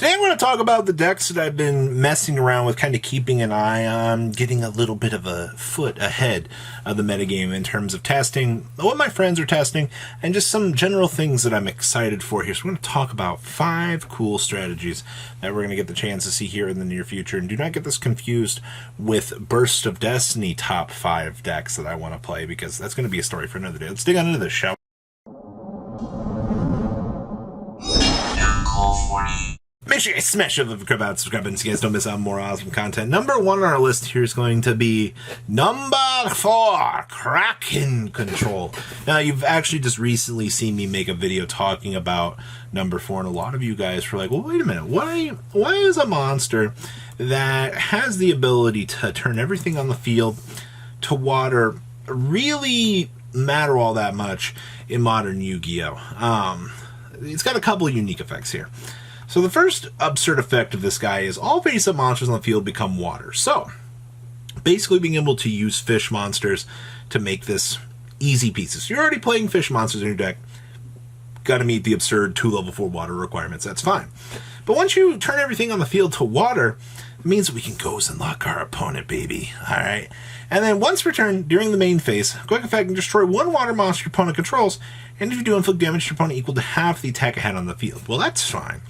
Today I'm going to talk about the decks that I've been messing around with, kind of keeping an eye on, getting a little bit of a foot ahead of the metagame in terms of testing, what my friends are testing, and just some general things that I'm excited for here. So we're going to talk about 5 cool strategies that we're going to get the chance to see here in the near future. And do not get this confused with Burst of Destiny top 5 decks that I want to play, because that's going to be a story for another day. Let's dig on into this, shall we? Make sure you guys smash up the subscribe button so you guys don't miss out on more awesome content. Number 1 on our list here is going to be number 4, Kraken Control. Now, you've actually just recently seen me make a video talking about number 4, and a lot of you guys were like, well, wait a minute, why is a monster that has the ability to turn everything on the field to water really matter all that much in modern Yu-Gi-Oh? It's got a couple of unique effects here. So the first absurd effect of this guy is all face-up monsters on the field become water. So basically being able to use fish monsters to make this easy pieces. You're already playing fish monsters in your deck. Got to meet the absurd 2 level 4 water requirements. That's fine. But once you turn everything on the field to water, it means we can go and lock our opponent, baby. Alright? And then once returned during the main phase, quick effect can destroy 1 water monster your opponent controls, and if you do, inflict damage to your opponent equal to half the attack it had on the field. Well, that's fine.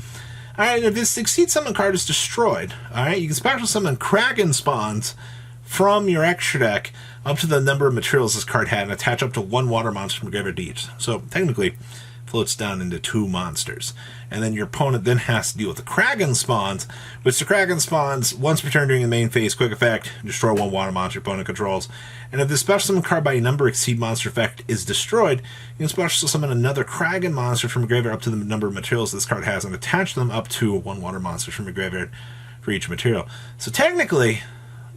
Alright, if this Succeed Summon card is destroyed, alright, you can special summon Kraken spawns from your extra deck up to the number of materials this card had and attach up to 1 water monster from graveyard to each. So, technically, floats down into 2 monsters. And then your opponent then has to deal with the Kraken spawns, which the Kraken spawns, once returned during the main phase, quick effect, destroy 1 water monster your opponent controls. And if the special summon card by a number exceed monster effect is destroyed, you can special summon another Kraken monster from a graveyard up to the number of materials this card has and attach them up to 1 water monster from your graveyard for each material. So technically,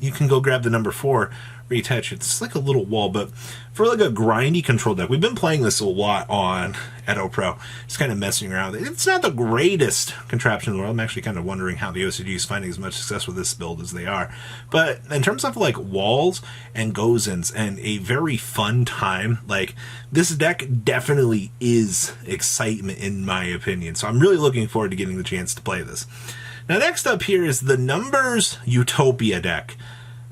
you can go grab the number 4, reattach it. It's like a little wall, but for like a grindy control deck, we've been playing this a lot on Edo Pro, just kind of messing around. It's not the greatest contraption in the world. I'm actually kind of wondering how the OCG is finding as much success with this build as they are. But in terms of like walls and goes-ins and a very fun time, like this deck definitely is excitement in my opinion. So I'm really looking forward to getting the chance to play this. Now next up here is the Numbers Utopia deck.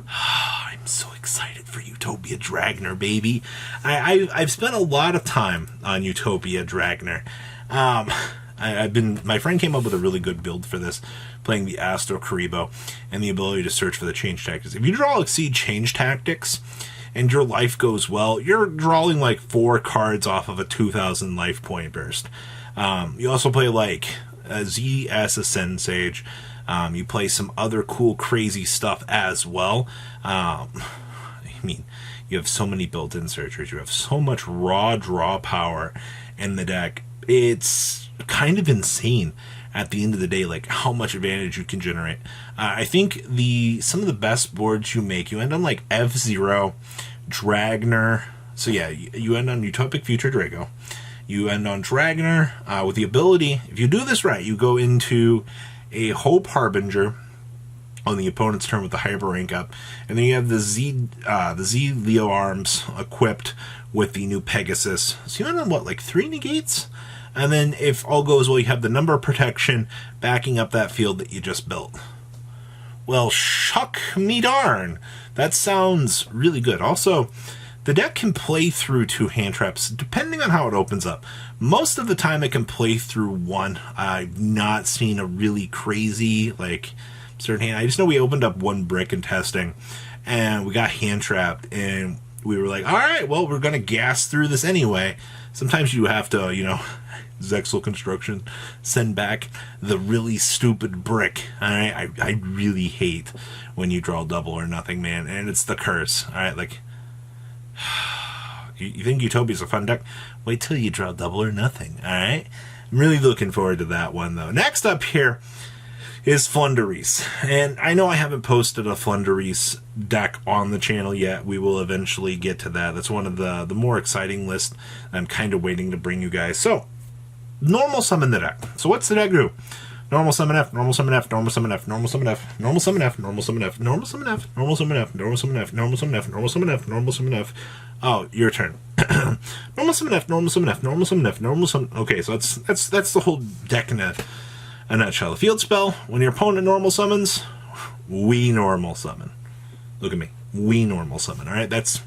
I'm so excited for Utopia Dragner, baby. I've spent a lot of time on Utopia Dragner. My friend came up with a really good build for this, playing the Astro Karibo and the ability to search for the change tactics. If you draw Exceed change tactics and your life goes well, you're drawing like 4 cards off of a 2,000 life point burst. You also play like a ZS Ascend Sage. You play some other cool, crazy stuff as well. I mean, you have so many built-in searchers. You have so much raw draw power in the deck. It's kind of insane at the end of the day, like how much advantage you can generate. I think some of the best boards you make, you end on like F-Zero, Dragner. So yeah, you end on Utopic Future Drago. You end on Dragner with the ability, if you do this right, you go into a Hope Harbinger on the opponent's turn with the Hyper rank up, and then you have the Z Leo arms equipped with the new Pegasus. So you end on what, like 3 negates? And then if all goes well, you have the number of protection backing up that field that you just built. Well, shuck me darn. That sounds really good. Also, the deck can play through 2 hand traps, depending on how it opens up. Most of the time it can play through 1. I've not seen a really crazy, like, certain hand. I just know we opened up 1 brick in testing, and we got hand trapped, and we were like, alright, well, we're going to gas through this anyway. Sometimes you have to, you know, Zexal Construction, send back the really stupid brick. Alright, I really hate when you draw double or nothing, man, and it's the curse. Alright, like, you think Utopia's a fun deck? Wait till you draw double or nothing, alright? I'm really looking forward to that one, though. Next up here is Flanders. And I know I haven't posted a Flanders deck on the channel yet. We will eventually get to that. That's one of the more exciting lists I'm kind of waiting to bring you guys. So, normal summon the deck. So what's the deck do? Normal summon F, normal summon F, normal summon F, normal summon F, normal summon F, normal summon F, normal summon F, normal summon F, normal summon F, normal summon F, normal summon F, normal summon F. Oh, your turn. Normal summon F, normal summon F, normal summon F, normal summon. Okay, so that's the whole deck in a a nutshell. A field spell, when your opponent normal summons, we normal summon. Look at me. We normal summon. Alright, that's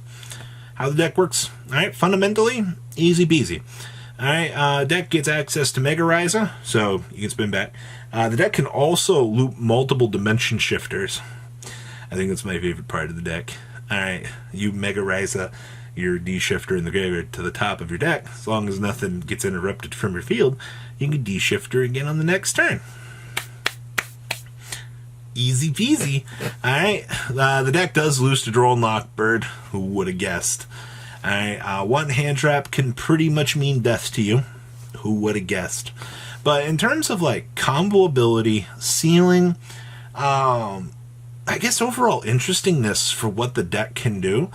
how the deck works. Alright, fundamentally, easy peasy. Alright, deck gets access to Mega Ryza, so you can spin back. The deck can also loop multiple dimension shifters. I think that's my favorite part of the deck. Alright, you Mega Ryza your D-shifter in the graveyard to the top of your deck. As long as nothing gets interrupted from your field, you can D-shifter again on the next turn. Easy peasy. Alright, the deck does lose to Droll Knockbird. Who would have guessed? Alright, one hand trap can pretty much mean death to you. Who would have guessed? But in terms of like combo ability, ceiling, I guess overall interestingness for what the deck can do,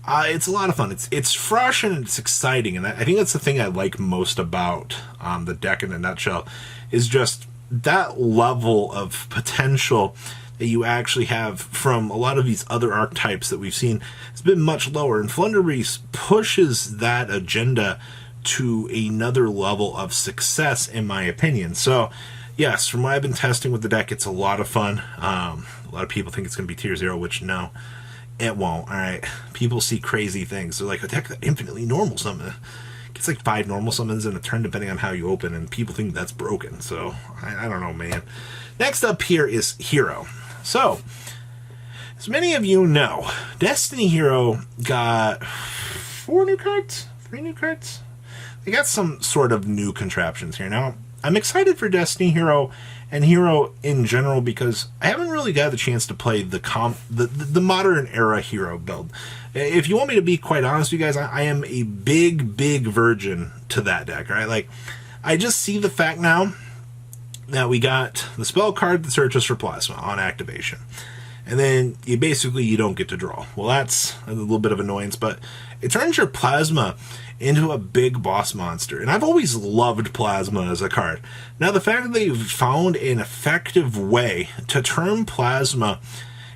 it's a lot of fun. It's fresh and it's exciting, and I think that's the thing I like most about the deck in a nutshell, is just that level of potential that you actually have from a lot of these other archetypes that we've seen. It's been much lower, and Flanders pushes that agenda to another level of success, in my opinion. So, yes, from what I've been testing with the deck, it's a lot of fun. A lot of people think it's going to be tier 0, which no, it won't. Alright, people see crazy things. They're like, a deck that infinitely normal summon. It's like 5 normal summons in a turn depending on how you open, and people think that's broken. So, I don't know, man. Next up here is Hero. So, as many of you know, Destiny Hero got 4 new cards? 3 new cards? They got some sort of new contraptions here. Now, I'm excited for Destiny Hero and Hero in general because I haven't really got the chance to play the modern era Hero build. If you want me to be quite honest with you guys, I am a big virgin to that deck, right? Like, I just see the fact now that we got the spell card that searches for plasma on activation. And then you don't get to draw. Well, that's a little bit of annoyance, but it turns your plasma into a big boss monster. And I've always loved plasma as a card. Now, the fact that they've found an effective way to turn plasma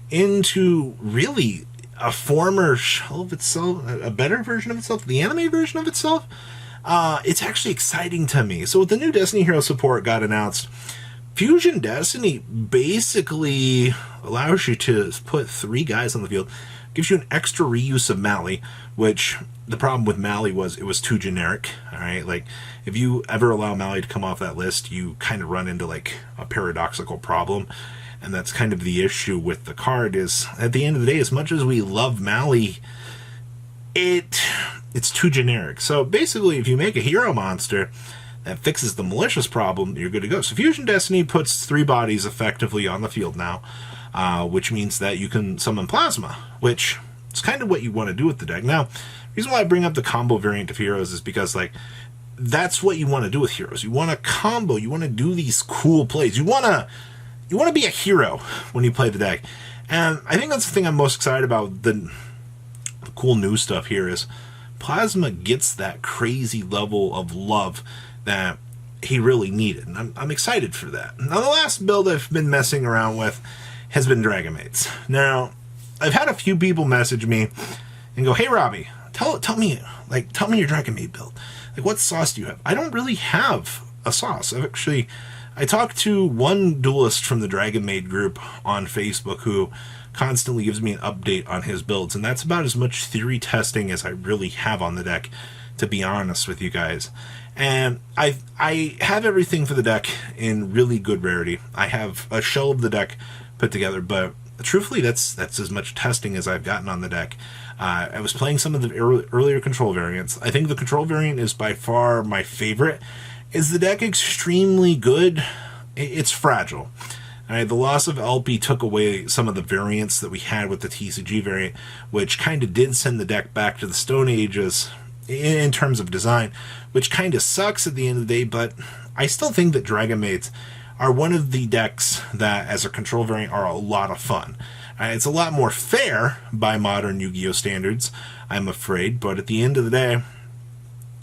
into really a former shell of itself, a better version of itself, the anime version of itself, it's actually exciting to me. So with the new Destiny Hero support got announced, Fusion Destiny basically allows you to put 3 guys on the field, gives you an extra reuse of Mali, which the problem with Mali was it was too generic. All right, like if you ever allow Mali to come off that list, you kind of run into like a paradoxical problem, and that's kind of the issue with the card. Is at the end of the day, as much as we love Mali, it's too generic. So basically, if you make a hero monster that fixes the malicious problem, you're good to go. So Fusion Destiny puts 3 bodies effectively on the field now, which means that you can summon plasma, which is kind of what you want to do with the deck. Now, the reason why I bring up the combo variant of heroes is because, like, that's what you want to do with heroes. You want to combo. You want to do these cool plays. You want to be a hero when you play the deck. And I think that's the thing I'm most excited about. The cool new stuff here is Plasma gets that crazy level of love that he really needed. And I'm excited for that. Now, the last build I've been messing around with has been Dragon Maids. Now, I've had a few people message me and go, "Hey, Robbie, tell me your Dragon Maid build. Like, what sauce do you have?" I don't really have a sauce. I talked to one duelist from the Dragon Maid group on Facebook who constantly gives me an update on his builds, and that's about as much theory testing as I really have on the deck, to be honest with you guys. And I have everything for the deck in really good rarity. I have a shell of the deck put together, but truthfully, that's as much testing as I've gotten on the deck. I was playing some of the earlier control variants. I think the control variant is by far my favorite. Is the deck extremely good? It's fragile. The loss of LP took away some of the variants that we had with the TCG variant, which kind of did send the deck back to the Stone Ages in terms of design, which kind of sucks at the end of the day, but I still think that Dragon Maids are one of the decks that, as a control variant, are a lot of fun. It's a lot more fair by modern Yu-Gi-Oh! Standards, I'm afraid, but at the end of the day,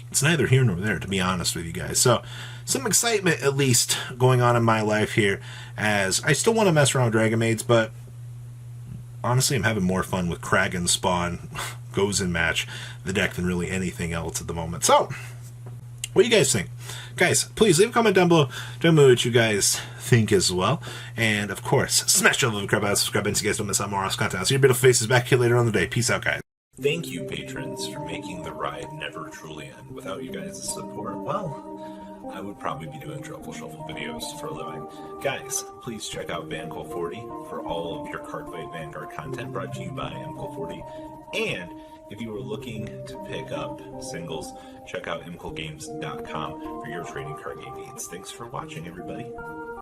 it's neither here nor there, to be honest with you guys. So, some excitement, at least, going on in my life here, as I still want to mess around with Dragon Maids, but honestly, I'm having more fun with Kraken Spawn, Goes and Match, the deck, than really anything else at the moment. So, what do you guys think? Guys, please leave a comment down below. Tell me what you guys think as well. And, of course, smash the love, subscribe, and so you guys don't miss out more awesome content. I'll see your beautiful faces back here later on the day. Peace out, guys. Thank you, patrons, for making the ride never truly end. Without you guys' support, well, I would probably be doing Truffle Shuffle videos for a living. Guys, please check out Vanco40 for all of your Cardfight Vanguard content brought to you by MCO40. And if you are looking to pick up singles, check out mclgames.com for your trading card game needs. Thanks for watching, everybody.